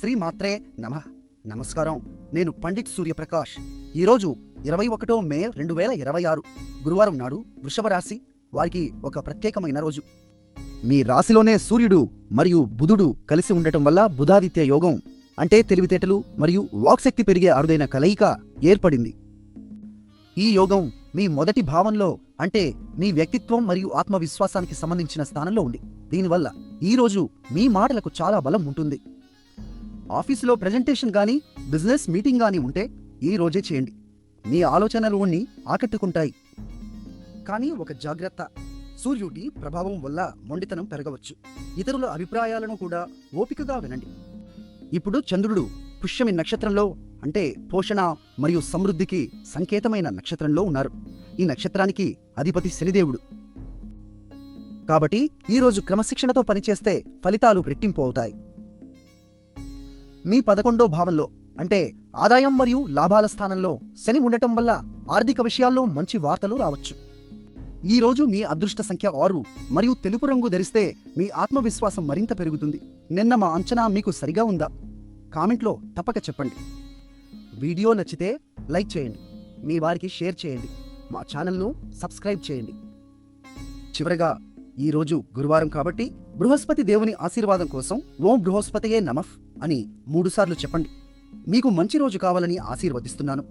శ్రీమాత్రే నమః. నమస్కారం. నేను పండిట్ సూర్యప్రకాష్. ఈరోజు 21 మే 2026 గురువారం నాడు వృషభ రాశి వారికి ఒక ప్రత్యేకమైన రోజు. మీ రాశిలోనే సూర్యుడు మరియు బుధుడు కలిసి ఉండటం వల్ల బుధాదిత్య యోగం అంటే తెలివితేటలు మరియు వాక్శక్తి పెరిగే అరుదైన కలయిక ఏర్పడింది. ఈ యోగం మీ మొదటి భావంలో అంటే మీ వ్యక్తిత్వం మరియు ఆత్మవిశ్వాసానికి సంబంధించిన స్థానంలో ఉంది. దీనివల్ల ఈరోజు మీ మాటలకు చాలా బలం ఉంటుంది. ఆఫీసులో ప్రెజెంటేషన్ గానీ బిజినెస్ మీటింగ్ గానీ ఉంటే ఈ రోజే చేయండి. మీ ఆలోచనలు ఆకట్టుకుంటాయి. కానీ ఒక జాగ్రత్త, సూర్యుడి ప్రభావం వల్ల మొండితనం పెరగవచ్చు. ఇతరుల అభిప్రాయాలను కూడా ఓపికగా వినండి. ఇప్పుడు చంద్రుడు పుష్యమి నక్షత్రంలో అంటే పోషణ మరియు సమృద్ధికి సంకేతమైన నక్షత్రంలో ఉన్నారు. ఈ నక్షత్రానికి అధిపతి శనిదేవుడు. కాబట్టి ఈరోజు క్రమశిక్షణతో పనిచేస్తే ఫలితాలు రెట్టింపు అవుతాయి. మీ 11వ భావంలో అంటే ఆదాయం మరియు లాభాల స్థానంలో శని ఉండటం వల్ల ఆర్థిక విషయాల్లో మంచి వార్తలు రావచ్చు. ఈరోజు మీ అదృష్ట సంఖ్య 6 మరియు తెలుపు రంగు ధరిస్తే మీ ఆత్మవిశ్వాసం మరింత పెరుగుతుంది. నిన్న మా అంచనా మీకు సరిగా ఉందా? కామెంట్లో తప్పక చెప్పండి. వీడియో నచ్చితే లైక్ చేయండి, మీ వారికి షేర్ చేయండి, మా ఛానల్ను సబ్స్క్రైబ్ చేయండి. చివరగా ఈరోజు గురువారం కాబట్టి బృహస్పతి దేవుని ఆశీర్వాదం కోసం ఓం బృహస్పతయే నమః అని 3 సార్లు చెప్పండి. మీకు మంచి రోజు కావాలని ఆశీర్వదిస్తున్నాను.